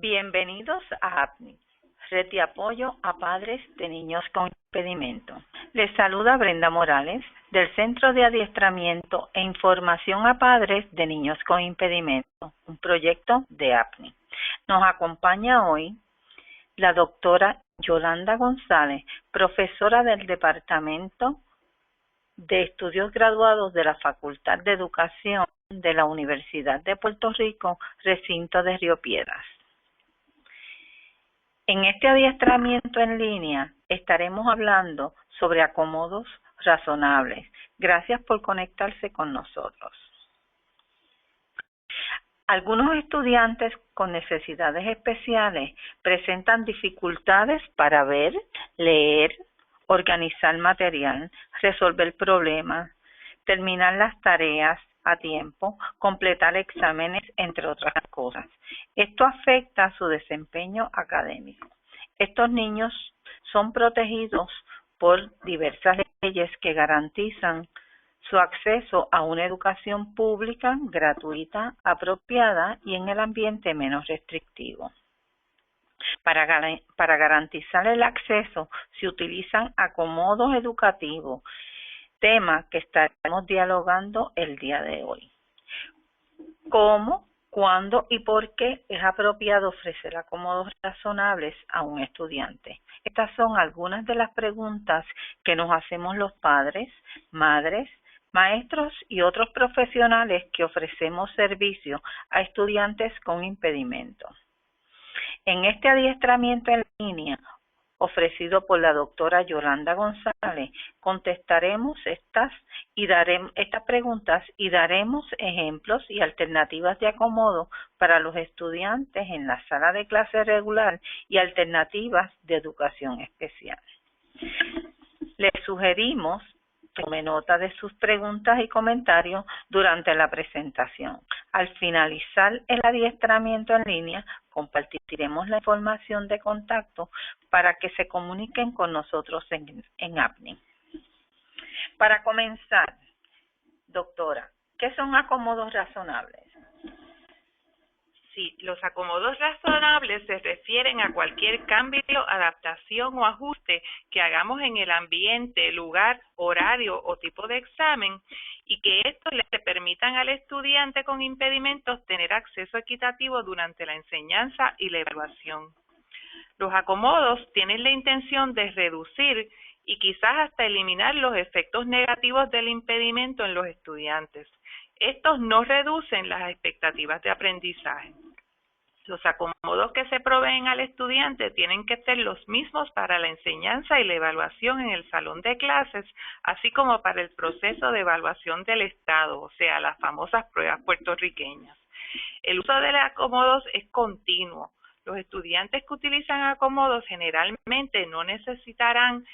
Bienvenidos a APNI, Red de Apoyo a Padres de Niños con Impedimento. Les saluda Brenda Morales, del Centro de Adiestramiento e Información a Padres de Niños con Impedimento, un proyecto de APNI. Nos acompaña hoy la doctora Yolanda González, profesora del Departamento de Estudios Graduados de la Facultad de Educación de la Universidad de Puerto Rico, recinto de Río Piedras. En este adiestramiento en línea estaremos hablando sobre acomodos razonables. Gracias por conectarse con nosotros. Algunos estudiantes con necesidades especiales presentan dificultades para ver, leer, organizar material, resolver problemas, terminar las tareas a tiempo, completar exámenes, entre otras cosas. Esto afecta su desempeño académico. Estos niños son protegidos por diversas leyes que garantizan su acceso a una educación pública, gratuita, apropiada y en el ambiente menos restrictivo. Para garantizar el acceso se utilizan acomodos educativos, tema que estaremos dialogando el día de hoy. ¿Cómo, cuándo y por qué es apropiado ofrecer acomodos razonables a un estudiante? Estas son algunas de las preguntas que nos hacemos los padres, madres, maestros y otros profesionales que ofrecemos servicio a estudiantes con impedimento. En este adiestramiento en línea, ofrecido por la doctora Yolanda González, contestaremos estas preguntas y daremos ejemplos y alternativas de acomodo para los estudiantes en la sala de clase regular y alternativas de educación especial. Les sugerimos que tome nota de sus preguntas y comentarios durante la presentación. Al finalizar el adiestramiento en línea, compartiremos la información de contacto para que se comuniquen con nosotros en APNI. Para comenzar, doctora, ¿qué son acomodos razonables? Sí, los acomodos razonables se refieren a cualquier cambio, adaptación o ajuste que hagamos en el ambiente, lugar, horario o tipo de examen y que estos le permitan al estudiante con impedimentos tener acceso equitativo durante la enseñanza y la evaluación. Los acomodos tienen la intención de reducir y quizás hasta eliminar los efectos negativos del impedimento en los estudiantes. Estos no reducen las expectativas de aprendizaje. Los acomodos que se proveen al estudiante tienen que ser los mismos para la enseñanza y la evaluación en el salón de clases, así como para el proceso de evaluación del Estado, o sea, las famosas pruebas puertorriqueñas. El uso de los acomodos es continuo. Los estudiantes que utilizan acomodos generalmente no necesitarán,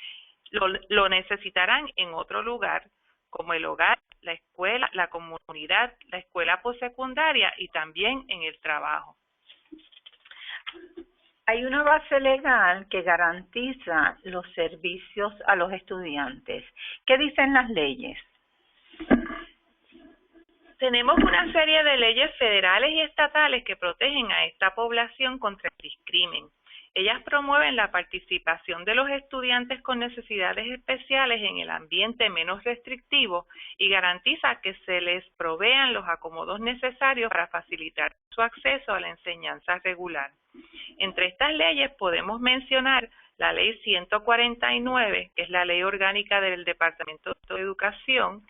lo necesitarán en otro lugar, como el hogar, la escuela, la comunidad, la escuela postsecundaria y también en el trabajo. Hay una base legal que garantiza los servicios a los estudiantes. ¿Qué dicen las leyes? Tenemos una serie de leyes federales y estatales que protegen a esta población contra el discrimen. Ellas promueven la participación de los estudiantes con necesidades especiales en el ambiente menos restrictivo y garantiza que se les provean los acomodos necesarios para facilitar su acceso a la enseñanza regular. Entre estas leyes podemos mencionar la Ley 149, que es la Ley Orgánica del Departamento de Educación,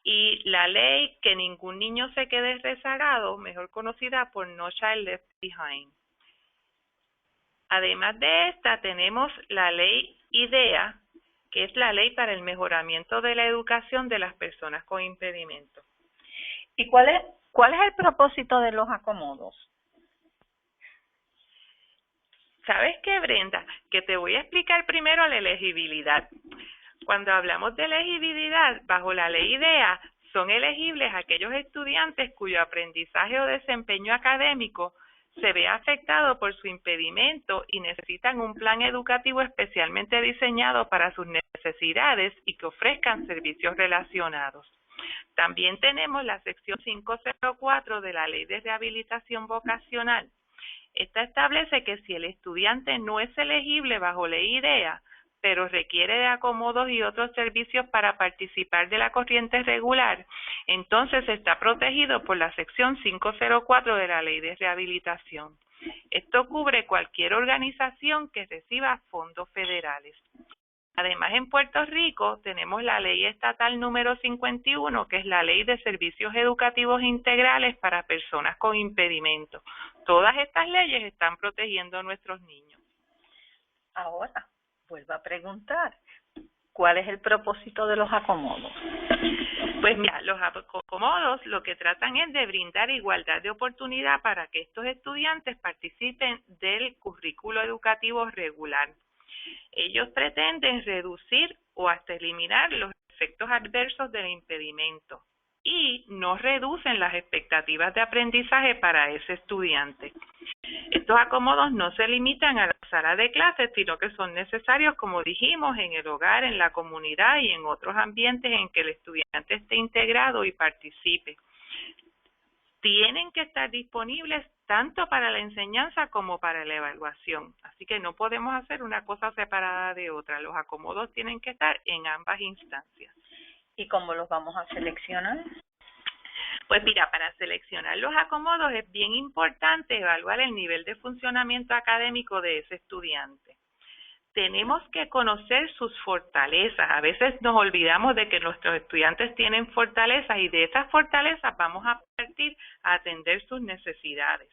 y la ley Que Ningún Niño Se Quede Rezagado, mejor conocida por No Child Left Behind. Además de esta, tenemos la Ley IDEA, que es la Ley para el Mejoramiento de la Educación de las Personas con Impedimento. ¿Y cuál es el propósito de los acomodos? ¿Sabes qué, Brenda? Que te voy a explicar primero la elegibilidad. Cuando hablamos de elegibilidad, bajo la ley IDEA, son elegibles aquellos estudiantes cuyo aprendizaje o desempeño académico se ve afectado por su impedimento y necesitan un plan educativo especialmente diseñado para sus necesidades y que ofrezcan servicios relacionados. También tenemos la sección 504 de la Ley de Rehabilitación Vocacional. Esta establece que si el estudiante no es elegible bajo ley IDEA, pero requiere de acomodos y otros servicios para participar de la corriente regular, entonces está protegido por la sección 504 de la Ley de Rehabilitación. Esto cubre cualquier organización que reciba fondos federales. Además, en Puerto Rico tenemos la Ley Estatal número 51, que es la Ley de Servicios Educativos Integrales para Personas con Impedimento. Todas estas leyes están protegiendo a nuestros niños. Ahora, vuelvo a preguntar, ¿cuál es el propósito de los acomodos? Pues mira, los acomodos lo que tratan es de brindar igualdad de oportunidad para que estos estudiantes participen del currículo educativo regular. Ellos pretenden reducir o hasta eliminar los efectos adversos del impedimento y no reducen las expectativas de aprendizaje para ese estudiante. Estos acomodos no se limitan a la sala de clases, sino que son necesarios, como dijimos, en el hogar, en la comunidad y en otros ambientes en que el estudiante esté integrado y participe. Tienen que estar disponibles tanto para la enseñanza como para la evaluación. Así que no podemos hacer una cosa separada de otra. Los acomodos tienen que estar en ambas instancias. ¿Y cómo los vamos a seleccionar? Pues mira, para seleccionar los acomodos es bien importante evaluar el nivel de funcionamiento académico de ese estudiante. Tenemos que conocer sus fortalezas. A veces nos olvidamos de que nuestros estudiantes tienen fortalezas y de esas fortalezas vamos a partir a atender sus necesidades.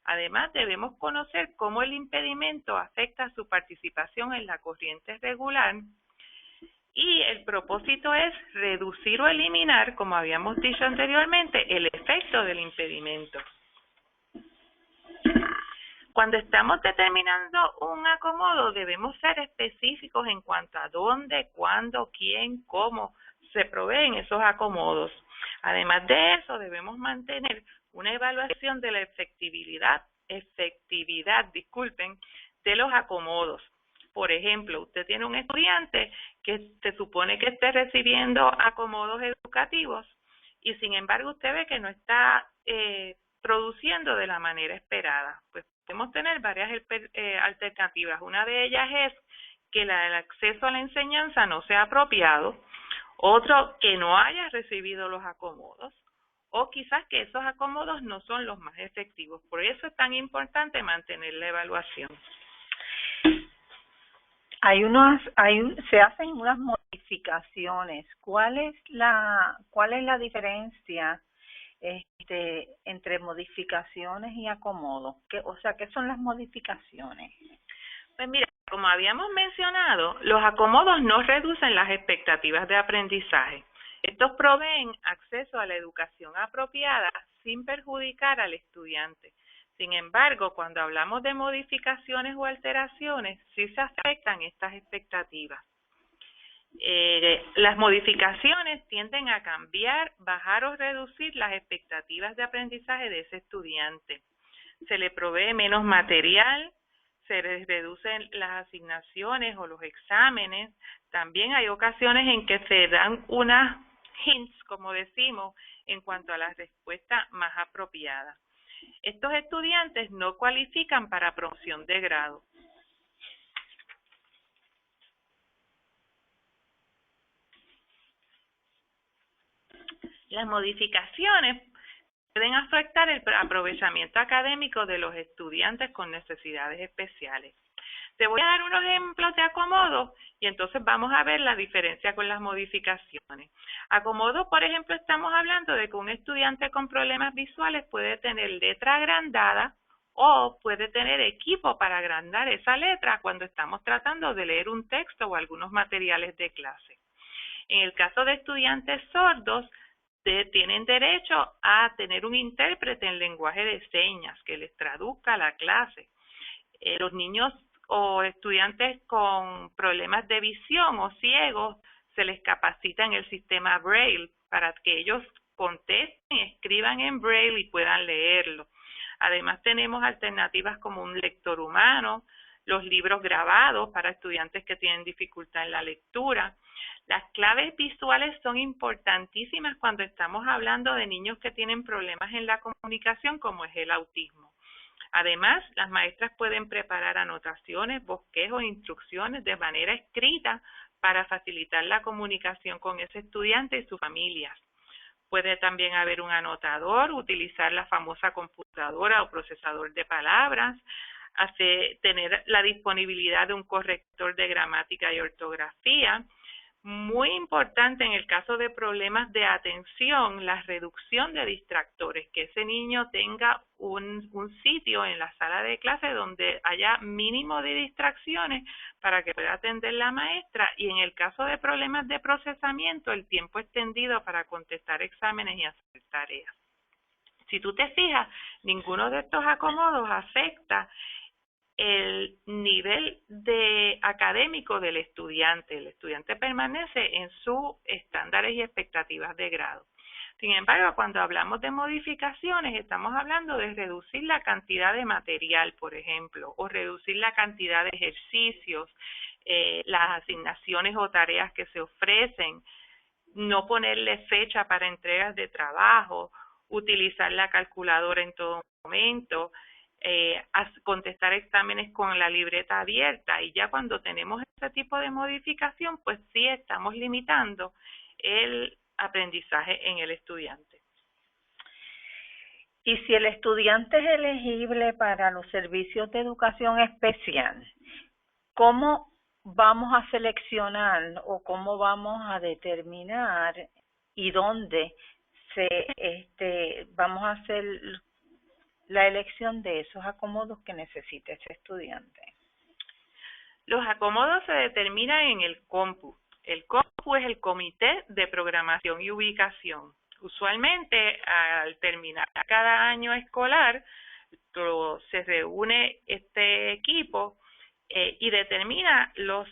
Además, debemos conocer cómo el impedimento afecta su participación en la corriente regular y el propósito es reducir o eliminar, como habíamos dicho anteriormente, el efecto del impedimento. Cuando estamos determinando un acomodo, debemos ser específicos en cuanto a dónde, cuándo, quién, cómo se proveen esos acomodos. Además de eso, debemos mantener una evaluación de la efectividad de los acomodos. Por ejemplo, usted tiene un estudiante que se supone que esté recibiendo acomodos educativos y sin embargo usted ve que no está produciendo de la manera esperada. Pues podemos tener varias alternativas. Una de ellas es que el acceso a la enseñanza no sea apropiado, otro que no haya recibido los acomodos, o quizás que esos acomodos no son los más efectivos. Por eso es tan importante mantener la evaluación. Se hacen unas modificaciones. ¿Cuál es la diferencia entre modificaciones y acomodos? ¿Qué son las modificaciones? Pues mira, como habíamos mencionado, los acomodos no reducen las expectativas de aprendizaje. Estos proveen acceso a la educación apropiada sin perjudicar al estudiante. Sin embargo, cuando hablamos de modificaciones o alteraciones, sí se afectan estas expectativas. Las modificaciones tienden a cambiar, bajar o reducir las expectativas de aprendizaje de ese estudiante. Se le provee menos material, se les reducen las asignaciones o los exámenes. También hay ocasiones en que se dan unas hints, como decimos, en cuanto a la respuesta más apropiada. Estos estudiantes no cualifican para promoción de grado. Las modificaciones pueden afectar el aprovechamiento académico de los estudiantes con necesidades especiales. Te voy a dar unos ejemplos de acomodos y entonces vamos a ver la diferencia con las modificaciones. Acomodo, por ejemplo, estamos hablando de que un estudiante con problemas visuales puede tener letra agrandada o puede tener equipo para agrandar esa letra cuando estamos tratando de leer un texto o algunos materiales de clase. En el caso de estudiantes sordos, tienen derecho a tener un intérprete en lenguaje de señas que les traduzca la clase. Los niños o estudiantes con problemas de visión o ciegos se les capacita en el sistema Braille para que ellos contesten, escriban en Braille y puedan leerlo. Además tenemos alternativas como un lector humano, los libros grabados para estudiantes que tienen dificultad en la lectura. Las claves visuales son importantísimas cuando estamos hablando de niños que tienen problemas en la comunicación como es el autismo. Además, las maestras pueden preparar anotaciones, bosquejos, instrucciones de manera escrita para facilitar la comunicación con ese estudiante y sus familias. Puede también haber un anotador, utilizar la famosa computadora o procesador de palabras, tener la disponibilidad de un corrector de gramática y ortografía. Muy importante en el caso de problemas de atención, la reducción de distractores, que ese niño tenga un sitio en la sala de clase donde haya mínimo de distracciones para que pueda atender la maestra, y en el caso de problemas de procesamiento, el tiempo extendido para contestar exámenes y hacer tareas. Si tú te fijas, ninguno de estos acomodos afecta el nivel académico del estudiante. El estudiante permanece en sus estándares y expectativas de grado. Sin embargo, cuando hablamos de modificaciones, estamos hablando de reducir la cantidad de material, por ejemplo, o reducir la cantidad de ejercicios, las asignaciones o tareas que se ofrecen, no ponerle fecha para entregas de trabajo, utilizar la calculadora en todo momento, contestar exámenes con la libreta abierta, y ya cuando tenemos ese tipo de modificación, pues sí estamos limitando el aprendizaje en el estudiante. Y si el estudiante es elegible para los servicios de educación especial, ¿cómo vamos a seleccionar o cómo vamos a determinar y dónde vamos a hacer la elección de esos acomodos que necesita ese estudiante? Los acomodos se determinan en el COMPU. El COMPU es el Comité de Programación y Ubicación. Usualmente, al terminar cada año escolar, se reúne este equipo y determina los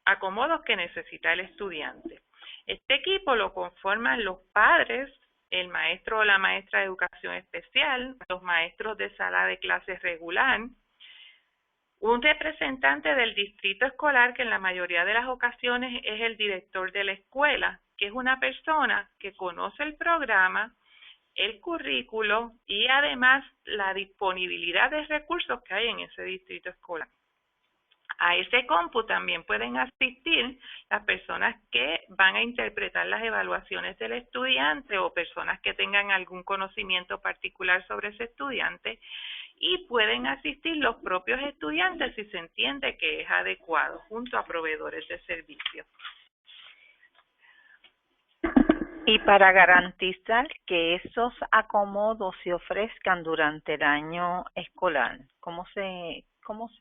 acomodos que necesita el estudiante. Este equipo lo conforman los padres, el maestro o la maestra de educación especial, los maestros de sala de clases regular, un representante del distrito escolar, que en la mayoría de las ocasiones es el director de la escuela, que es una persona que conoce el programa, el currículo y además la disponibilidad de recursos que hay en ese distrito escolar. A ese COMPU también pueden asistir las personas que van a interpretar las evaluaciones del estudiante o personas que tengan algún conocimiento particular sobre ese estudiante, y pueden asistir los propios estudiantes si se entiende que es adecuado, junto a proveedores de servicios. Y para garantizar que esos acomodos se ofrezcan durante el año escolar, ¿cómo se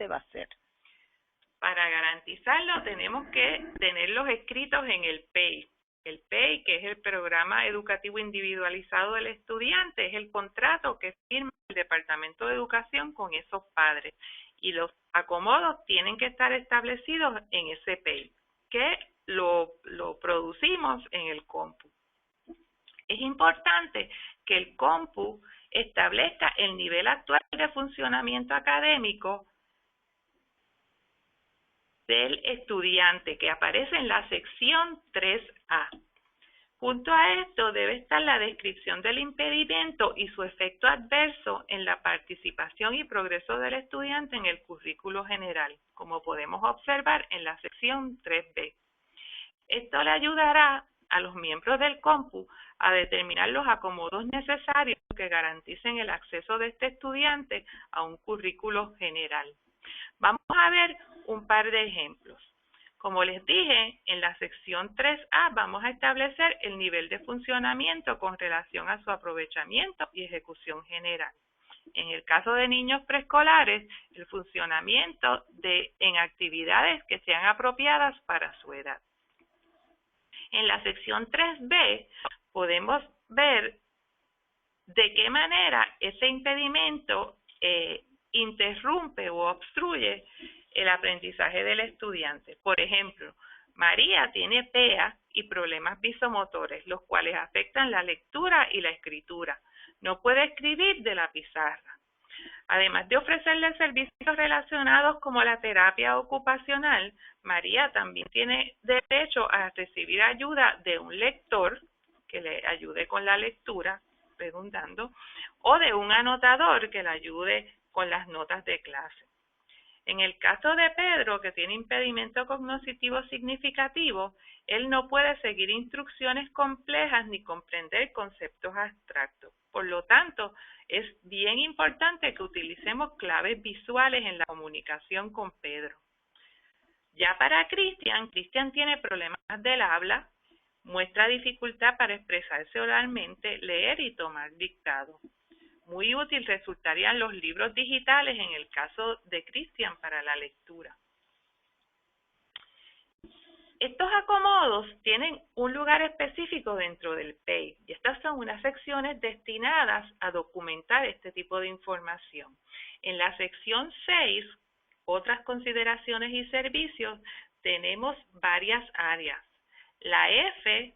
va a hacer? Para garantizarlo tenemos que tenerlos escritos en el PEI. El PEI, que es el Programa Educativo Individualizado del Estudiante, es el contrato que firma el Departamento de Educación con esos padres. Y los acomodos tienen que estar establecidos en ese PEI, que lo producimos en el COMPU. Es importante que el COMPU establezca el nivel actual de funcionamiento académico del estudiante, que aparece en la sección 3A. Junto a esto debe estar la descripción del impedimento y su efecto adverso en la participación y progreso del estudiante en el currículo general, como podemos observar en la sección 3B. Esto le ayudará a los miembros del COMPU a determinar los acomodos necesarios que garanticen el acceso de este estudiante a un currículo general. Vamos a ver un par de ejemplos. Como les dije, en la sección 3A vamos a establecer el nivel de funcionamiento con relación a su aprovechamiento y ejecución general. En el caso de niños preescolares, el funcionamiento en actividades que sean apropiadas para su edad. En la sección 3B podemos ver de qué manera ese impedimento interrumpe o obstruye el aprendizaje del estudiante. Por ejemplo, María tiene TEA y problemas visomotores, los cuales afectan la lectura y la escritura. No puede escribir de la pizarra. Además de ofrecerle servicios relacionados como la terapia ocupacional, María también tiene derecho a recibir ayuda de un lector que le ayude con la lectura, redundando, o de un anotador que le ayude con las notas de clase. En el caso de Pedro, que tiene impedimento cognitivo significativo, él no puede seguir instrucciones complejas ni comprender conceptos abstractos. Por lo tanto, es bien importante que utilicemos claves visuales en la comunicación con Pedro. Ya para Cristian tiene problemas del habla, muestra dificultad para expresarse oralmente, leer y tomar dictado. Muy útil resultarían los libros digitales en el caso de Cristian para la lectura. Estos acomodos tienen un lugar específico dentro del PEI y estas son unas secciones destinadas a documentar este tipo de información. En la sección 6, otras consideraciones y servicios, tenemos varias áreas. La F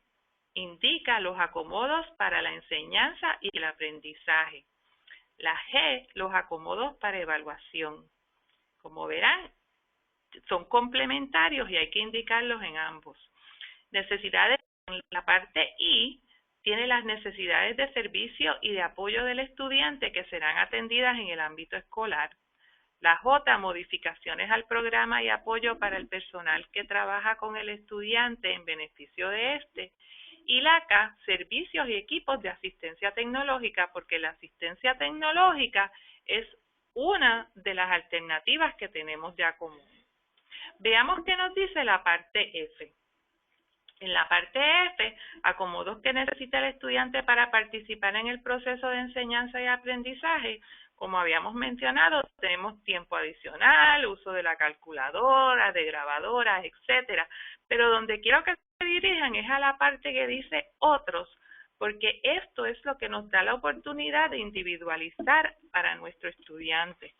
indica los acomodos para la enseñanza y el aprendizaje. La G, los acomodos para evaluación. Como verán, son complementarios y hay que indicarlos en ambos. Necesidades, en la parte I, tiene las necesidades de servicio y de apoyo del estudiante que serán atendidas en el ámbito escolar. La J, modificaciones al programa y apoyo para el personal que trabaja con el estudiante en beneficio de este. Y la K, servicios y equipos de asistencia tecnológica, porque la asistencia tecnológica es una de las alternativas que tenemos de acomodo. Veamos qué nos dice la parte F. En la parte F, acomodos que necesita el estudiante para participar en el proceso de enseñanza y aprendizaje. Como habíamos mencionado, tenemos tiempo adicional, uso de la calculadora, de grabadoras, etcétera. Pero donde quiero que se dirijan es a la parte que dice otros, porque esto es lo que nos da la oportunidad de individualizar para nuestro estudiante.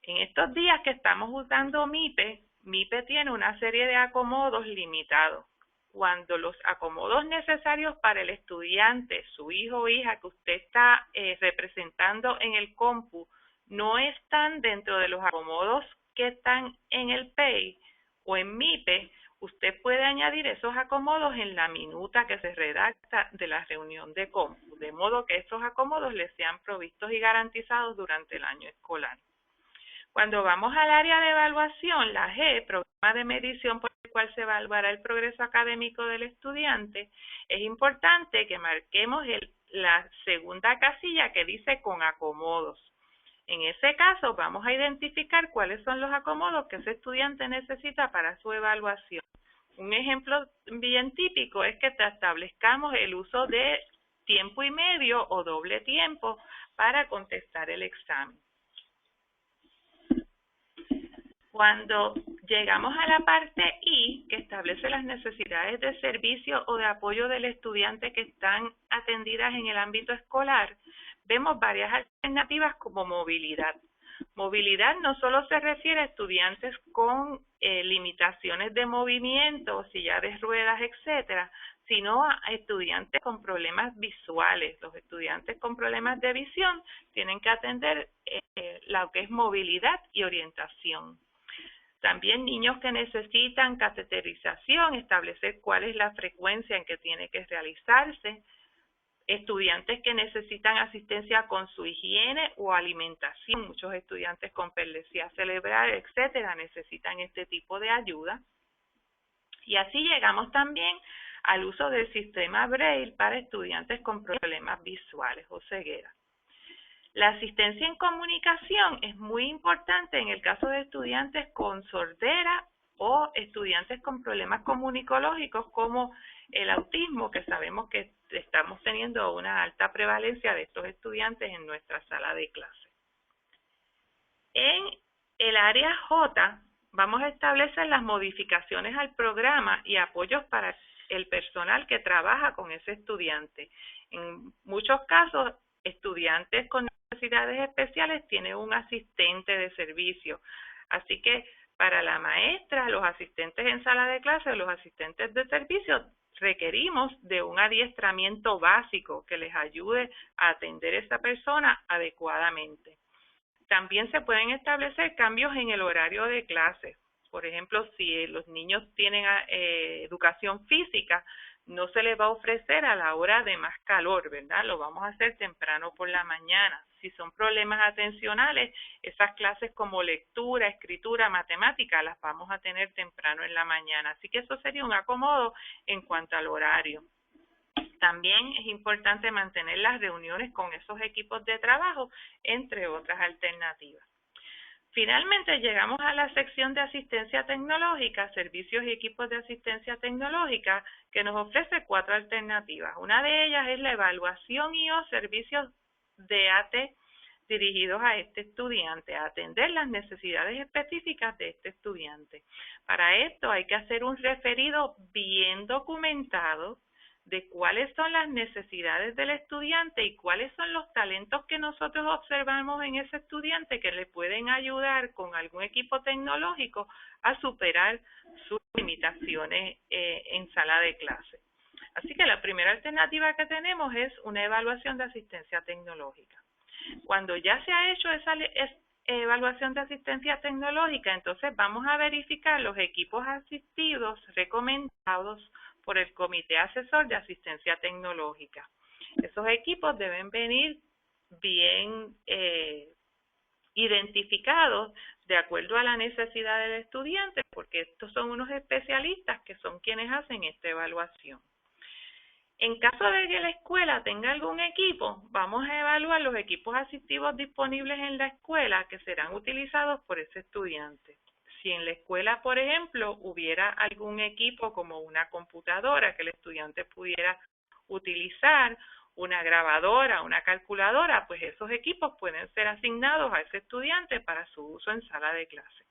En estos días que estamos usando MIPE tiene una serie de acomodos limitados. Cuando los acomodos necesarios para el estudiante, su hijo o hija que usted está representando en el compu, no están dentro de los acomodos que están en el PEI o en MIPE, usted puede añadir esos acomodos en la minuta que se redacta de la reunión de compu, de modo que esos acomodos les sean provistos y garantizados durante el año escolar. Cuando vamos al área de evaluación, la G, programa de medición por el cual se evaluará el progreso académico del estudiante, es importante que marquemos la segunda casilla que dice con acomodos. En ese caso, vamos a identificar cuáles son los acomodos que ese estudiante necesita para su evaluación. Un ejemplo bien típico es que establezcamos el uso de tiempo y medio o doble tiempo para contestar el examen. Cuando llegamos a la parte I, que establece las necesidades de servicio o de apoyo del estudiante que están atendidas en el ámbito escolar, vemos varias alternativas como movilidad. Movilidad no solo se refiere a estudiantes con limitaciones de movimiento, silla de ruedas, etcétera, sino a estudiantes con problemas visuales. Los estudiantes con problemas de visión tienen que atender lo que es movilidad y orientación. También niños que necesitan cateterización, establecer cuál es la frecuencia en que tiene que realizarse. Estudiantes que necesitan asistencia con su higiene o alimentación. Muchos estudiantes con perlesía cerebral, etcétera, necesitan este tipo de ayuda. Y así llegamos también al uso del sistema Braille para estudiantes con problemas visuales o ceguera. La asistencia en comunicación es muy importante en el caso de estudiantes con sordera o estudiantes con problemas comunicológicos como el autismo, que sabemos que estamos teniendo una alta prevalencia de estos estudiantes en nuestra sala de clase. En el área J vamos a establecer las modificaciones al programa y apoyos para el personal que trabaja con ese estudiante. En muchos casos, estudiantes con necesidades especiales tienen un asistente de servicio. Así que para la maestra, los asistentes en sala de clase, los asistentes de servicio, requerimos de un adiestramiento básico que les ayude a atender a esa persona adecuadamente. También se pueden establecer cambios en el horario de clase. Por ejemplo, si los niños tienen educación física, no se le va a ofrecer a la hora de más calor, ¿verdad? Lo vamos a hacer temprano por la mañana. Si son problemas atencionales, esas clases como lectura, escritura, matemática, las vamos a tener temprano en la mañana. Así que eso sería un acomodo en cuanto al horario. También es importante mantener las reuniones con esos equipos de trabajo, entre otras alternativas. Finalmente llegamos a la sección de asistencia tecnológica, servicios y equipos de asistencia tecnológica, que nos ofrece 4 alternativas. Una de ellas es la evaluación y o servicios de AT dirigidos a este estudiante, a atender las necesidades específicas de este estudiante. Para esto hay que hacer un referido bien documentado de cuáles son las necesidades del estudiante y cuáles son los talentos que nosotros observamos en ese estudiante que le pueden ayudar con algún equipo tecnológico a superar sus limitaciones en sala de clase. Así que la primera alternativa que tenemos es una evaluación de asistencia tecnológica. Cuando ya se ha hecho esa evaluación de asistencia tecnológica, entonces vamos a verificar los equipos asistidos recomendados por el Comité Asesor de Asistencia Tecnológica. Esos equipos deben venir bien identificados de acuerdo a la necesidad del estudiante, porque estos son unos especialistas que son quienes hacen esta evaluación. En caso de que la escuela tenga algún equipo, vamos a evaluar los equipos asistivos disponibles en la escuela que serán utilizados por ese estudiante. Si en la escuela, por ejemplo, hubiera algún equipo como una computadora que el estudiante pudiera utilizar, una grabadora, una calculadora, pues esos equipos pueden ser asignados a ese estudiante para su uso en sala de clase.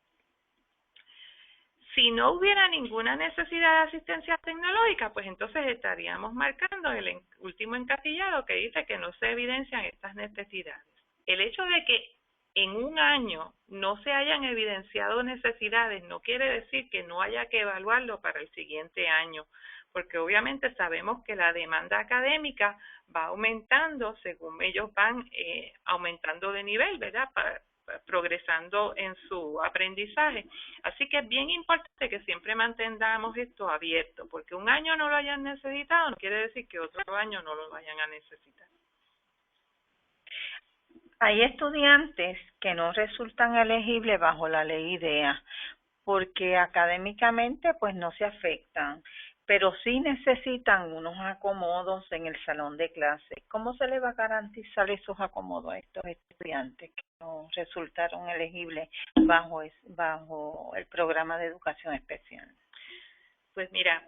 Si no hubiera ninguna necesidad de asistencia tecnológica, pues entonces estaríamos marcando el último encasillado que dice que no se evidencian estas necesidades. El hecho de que en un año no se hayan evidenciado necesidades no quiere decir que no haya que evaluarlo para el siguiente año, porque obviamente sabemos que la demanda académica va aumentando según ellos van aumentando de nivel, ¿verdad?, progresando en su aprendizaje. Así que es bien importante que siempre mantengamos esto abierto, porque un año no lo hayan necesitado no quiere decir que otro año no lo vayan a necesitar. Hay estudiantes que no resultan elegibles bajo la ley IDEA porque académicamente pues no se afectan, pero sí necesitan unos acomodos en el salón de clase. ¿Cómo se les va a garantizar esos acomodos a estos estudiantes que no resultaron elegibles bajo el programa de educación especial? Pues mira,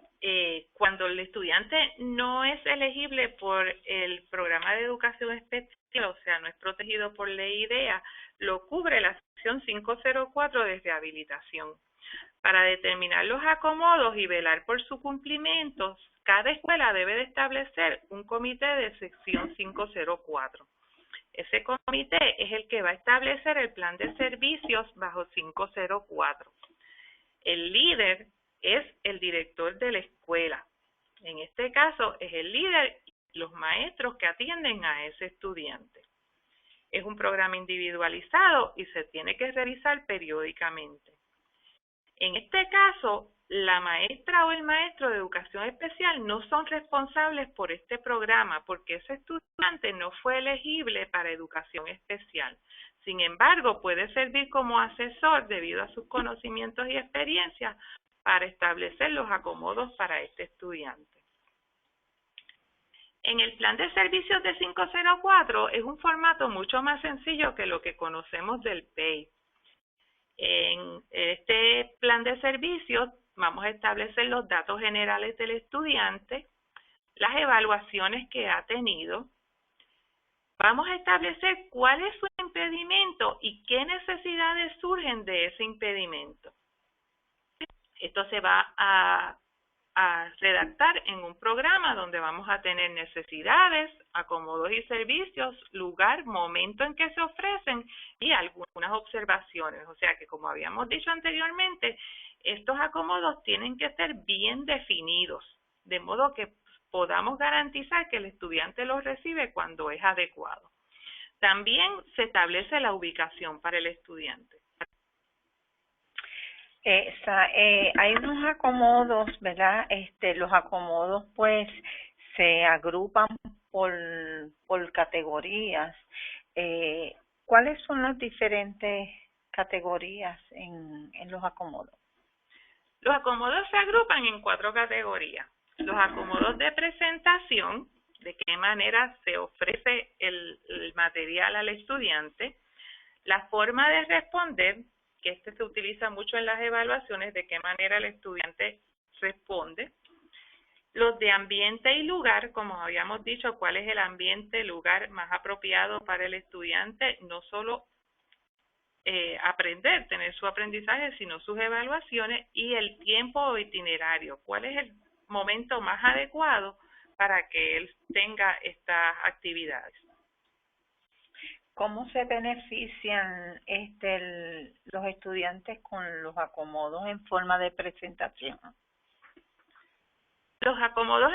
cuando el estudiante no es elegible por el programa de educación especial, o sea, no es protegido por ley IDEA, lo cubre la sección 504 de rehabilitación. Para determinar los acomodos y velar por su cumplimiento, cada escuela debe de establecer un comité de sección 504. Ese comité es el que va a establecer el plan de servicios bajo 504. El líder es el director de la escuela. En este caso es el líder y los maestros que atienden a ese estudiante. Es un programa individualizado y se tiene que revisar periódicamente. En este caso, la maestra o el maestro de educación especial no son responsables por este programa porque ese estudiante no fue elegible para educación especial. Sin embargo, puede servir como asesor debido a sus conocimientos y experiencias para establecer los acomodos para este estudiante. En el plan de servicios de 504 es un formato mucho más sencillo que lo que conocemos del PEI. En este plan de servicios vamos a establecer los datos generales del estudiante, las evaluaciones que ha tenido. Vamos a establecer cuál es su impedimento y qué necesidades surgen de ese impedimento. Esto se va a redactar en un programa donde vamos a tener necesidades, acomodos y servicios, lugar, momento en que se ofrecen y algunas observaciones. O sea que, como habíamos dicho anteriormente, estos acomodos tienen que ser bien definidos, de modo que podamos garantizar que el estudiante los recibe cuando es adecuado. También se establece la ubicación para el estudiante. Hay unos acomodos, ¿verdad? Los acomodos pues se agrupan por, por categorías. Eh, ¿Cuáles son las diferentes categorías en los acomodos? Los acomodos se agrupan en 4 categorías. Los acomodos de presentación, de qué manera se ofrece el material al estudiante. La forma de responder, que se utiliza mucho en las evaluaciones, de qué manera el estudiante responde. Los de ambiente y lugar, como habíamos dicho, cuál es el ambiente, lugar más apropiado para el estudiante, no solo aprender, tener su aprendizaje, sino sus evaluaciones, y el tiempo o itinerario, cuál es el momento más adecuado para que él tenga estas actividades. ¿Cómo se benefician los estudiantes con los acomodos en forma de presentación? Los acomodos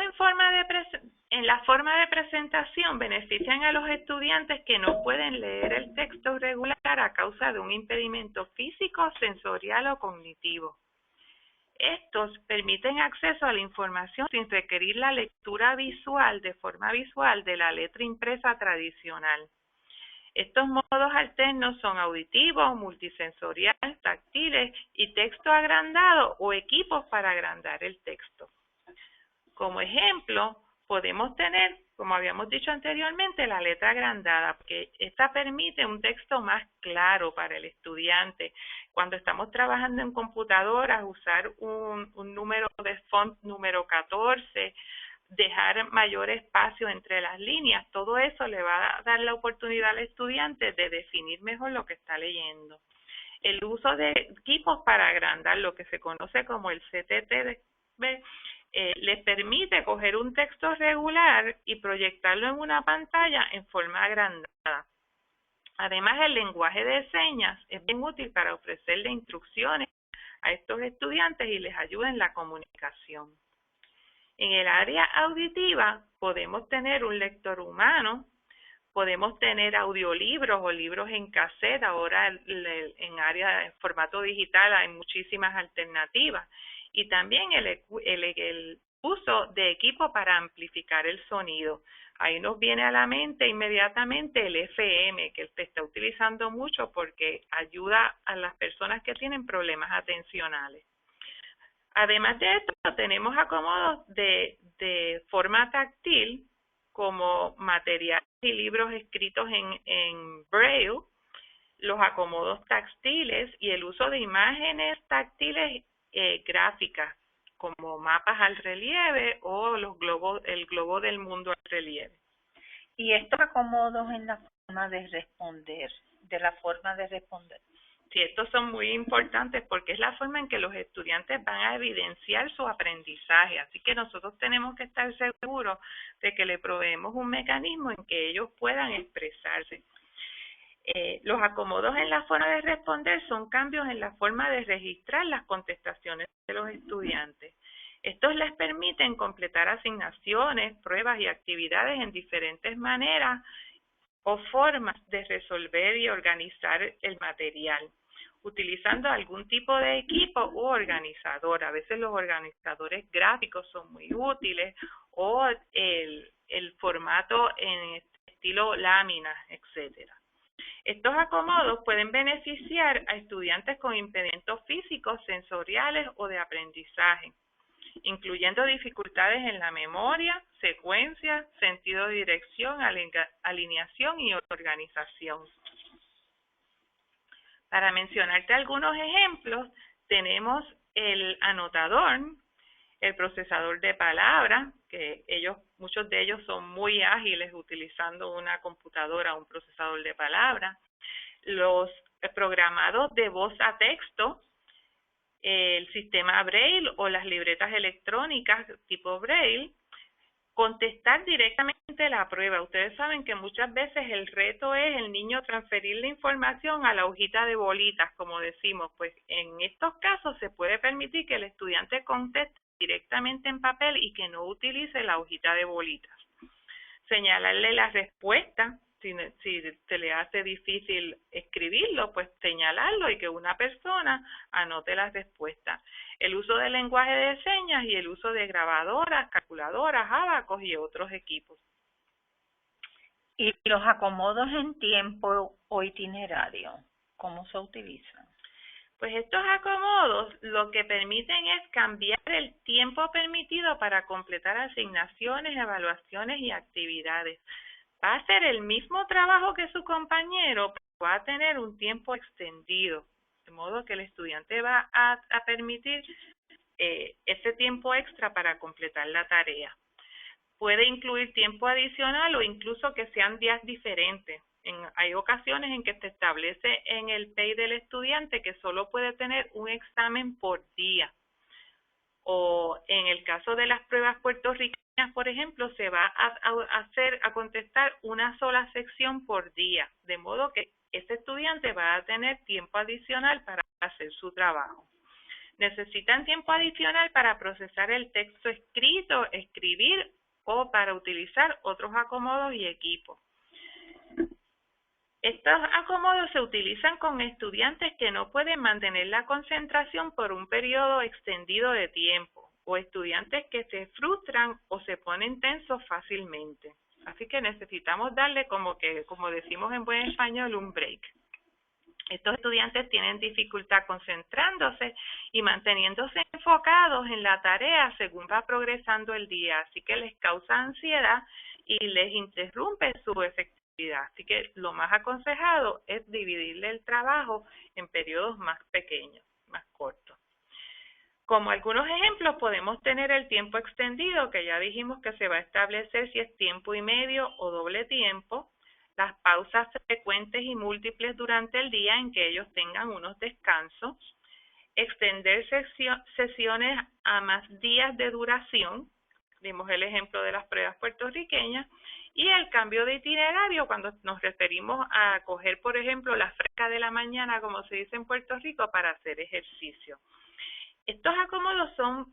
en la forma de presentación benefician a los estudiantes que no pueden leer el texto regular a causa de un impedimento físico, sensorial o cognitivo. Estos permiten acceso a la información sin requerir la lectura visual de forma visual de la letra impresa tradicional. Estos modos alternos son auditivos, multisensoriales, táctiles y texto agrandado o equipos para agrandar el texto. Como ejemplo, podemos tener, como habíamos dicho anteriormente, la letra agrandada, porque esta permite un texto más claro para el estudiante. Cuando estamos trabajando en computadoras, usar un número de font número 14, dejar mayor espacio entre las líneas, todo eso le va a dar la oportunidad al estudiante de definir mejor lo que está leyendo. El uso de equipos para agrandar, lo que se conoce como el CTT, les permite coger un texto regular y proyectarlo en una pantalla en forma agrandada. Además, el lenguaje de señas es bien útil para ofrecerle instrucciones a estos estudiantes y les ayuda en la comunicación. En el área auditiva podemos tener un lector humano, podemos tener audiolibros o libros en cassette. Ahora en área en formato digital hay muchísimas alternativas. Y también el uso de equipo para amplificar el sonido. Ahí nos viene a la mente inmediatamente el FM, que se está utilizando mucho porque ayuda a las personas que tienen problemas atencionales. Además de esto, tenemos acomodos de forma táctil, como materiales y libros escritos en Braille, los acomodos táctiles y el uso de imágenes táctiles gráficas, como mapas al relieve o el globo del mundo al relieve. Y estos acomodos en la forma de responder. Sí, estos son muy importantes porque es la forma en que los estudiantes van a evidenciar su aprendizaje, así que nosotros tenemos que estar seguros de que le proveemos un mecanismo en que ellos puedan expresarse. Los acomodos en la forma de responder son cambios en la forma de registrar las contestaciones de los estudiantes. Estos les permiten completar asignaciones, pruebas y actividades en diferentes maneras o formas de resolver y organizar el material, utilizando algún tipo de equipo u organizador. A veces los organizadores gráficos son muy útiles, o el formato en estilo láminas, etcétera. Estos acomodos pueden beneficiar a estudiantes con impedimentos físicos, sensoriales o de aprendizaje, incluyendo dificultades en la memoria, secuencia, sentido de dirección, alineación y organización. Para mencionarte algunos ejemplos, tenemos el anotador, el procesador de palabras, que muchos de ellos son muy ágiles utilizando una computadora o un procesador de palabras, los programados de voz a texto, el sistema Braille o las libretas electrónicas tipo Braille, contestar directamente la prueba. Ustedes saben que muchas veces el reto es el niño transferir la información a la hojita de bolitas, como decimos. Pues en estos casos se puede permitir que el estudiante conteste directamente en papel y que no utilice la hojita de bolitas. Señalarle la respuesta si se le hace difícil escribirlo, pues señalarlo y que una persona anote las respuestas. El uso del lenguaje de señas y el uso de grabadoras, calculadoras, abacos y otros equipos. ¿Y los acomodos en tiempo o itinerario, cómo se utilizan? Pues estos acomodos lo que permiten es cambiar el tiempo permitido para completar asignaciones, evaluaciones y actividades. Va a ser el mismo trabajo que su compañero, pero va a tener un tiempo extendido, de modo que el estudiante va a permitir ese tiempo extra para completar la tarea. Puede incluir tiempo adicional o incluso que sean días diferentes. Hay ocasiones en que se establece en el PEI del estudiante que solo puede tener un examen por día. O en el caso de las pruebas puertorriqueñas, por ejemplo, se va a contestar una sola sección por día, de modo que ese estudiante va a tener tiempo adicional para hacer su trabajo. Necesitan tiempo adicional para procesar el texto escrito, escribir o para utilizar otros acomodos y equipos. Estos acomodos se utilizan con estudiantes que no pueden mantener la concentración por un periodo extendido de tiempo o estudiantes que se frustran o se ponen tensos fácilmente. Así que necesitamos darle como decimos en buen español, un break. Estos estudiantes tienen dificultad concentrándose y manteniéndose enfocados en la tarea según va progresando el día, así que les causa ansiedad y les interrumpe su efectividad. Así que lo más aconsejado es dividirle el trabajo en periodos más pequeños, más cortos. Como algunos ejemplos podemos tener el tiempo extendido, que ya dijimos que se va a establecer si es tiempo y medio o doble tiempo, las pausas frecuentes y múltiples durante el día en que ellos tengan unos descansos, extender sesiones a más días de duración, vimos el ejemplo de las pruebas puertorriqueñas, y el cambio de itinerario cuando nos referimos a coger, por ejemplo, la fresca de la mañana, como se dice en Puerto Rico, para hacer ejercicio. Estos acomodos son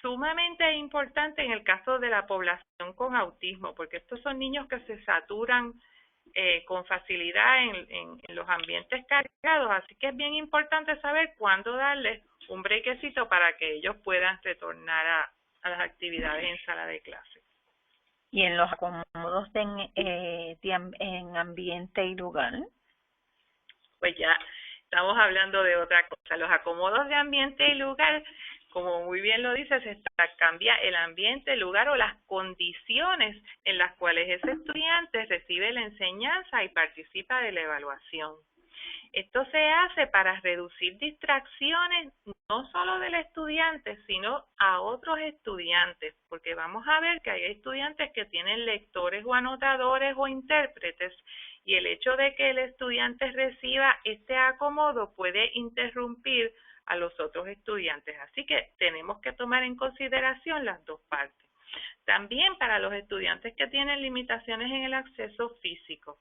sumamente importantes en el caso de la población con autismo, porque estos son niños que se saturan con facilidad en los ambientes cargados, así que es bien importante saber cuándo darles un brequecito para que ellos puedan retornar a las actividades en sala de clase. ¿Y en los acomodos en ambiente y lugar? Pues ya estamos hablando de otra cosa. Los acomodos de ambiente y lugar, como muy bien lo dice, cambia el ambiente, el lugar o las condiciones en las cuales ese estudiante recibe la enseñanza y participa de la evaluación. Esto se hace para reducir distracciones no solo del estudiante, sino a otros estudiantes, porque vamos a ver que hay estudiantes que tienen lectores o anotadores o intérpretes, y el hecho de que el estudiante reciba este acomodo puede interrumpir a los otros estudiantes. Así que tenemos que tomar en consideración las dos partes. También para los estudiantes que tienen limitaciones en el acceso físico.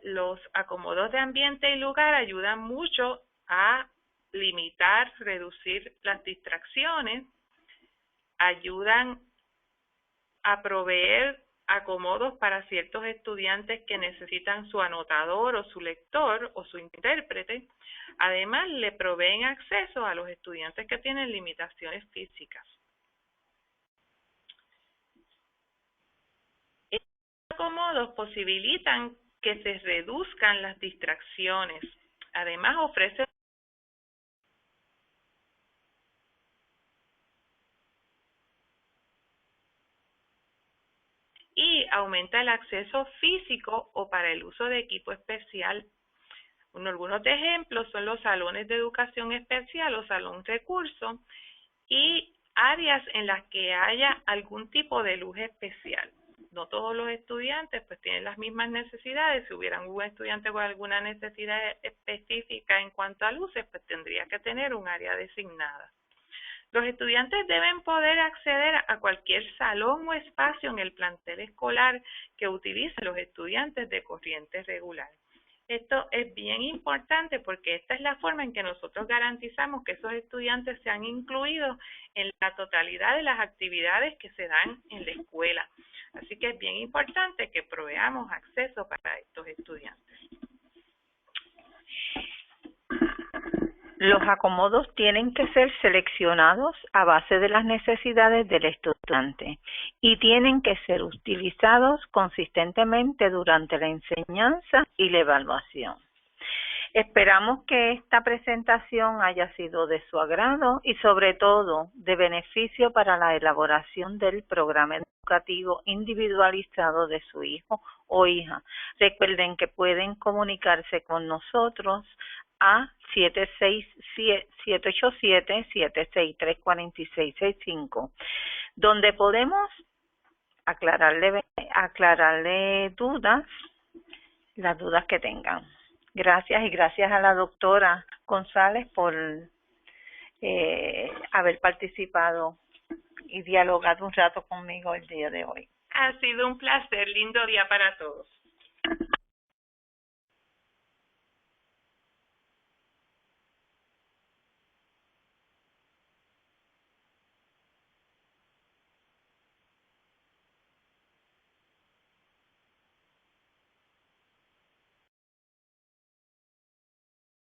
Los acomodos de ambiente y lugar ayudan mucho a limitar, reducir las distracciones, ayudan a proveer acomodos para ciertos estudiantes que necesitan su anotador o su lector o su intérprete. Además, le proveen acceso a los estudiantes que tienen limitaciones físicas. Estos acomodos posibilitan que se reduzcan las distracciones. Además, ofrece y aumenta el acceso físico o para el uso de equipo especial. Algunos ejemplos son los salones de educación especial o salón recurso y áreas en las que haya algún tipo de luz especial. No todos los estudiantes pues tienen las mismas necesidades. Si hubiera un estudiante con alguna necesidad específica en cuanto a luces, pues tendría que tener un área designada. Los estudiantes deben poder acceder a cualquier salón o espacio en el plantel escolar que utilicen los estudiantes de corriente regular. Esto es bien importante porque esta es la forma en que nosotros garantizamos que esos estudiantes sean incluidos en la totalidad de las actividades que se dan en la escuela. Así que es bien importante que proveamos acceso para estos estudiantes. Los acomodos tienen que ser seleccionados a base de las necesidades del estudiante y tienen que ser utilizados consistentemente durante la enseñanza y la evaluación. Esperamos que esta presentación haya sido de su agrado y sobre todo de beneficio para la elaboración del programa educativo individualizado de su hijo o hija. Recuerden que pueden comunicarse con nosotros a 787-763-4665, donde podemos aclararle dudas, las dudas que tengan. Gracias y gracias a la doctora González por haber participado y dialogado un rato conmigo el día de hoy. Ha sido un placer, lindo día para todos.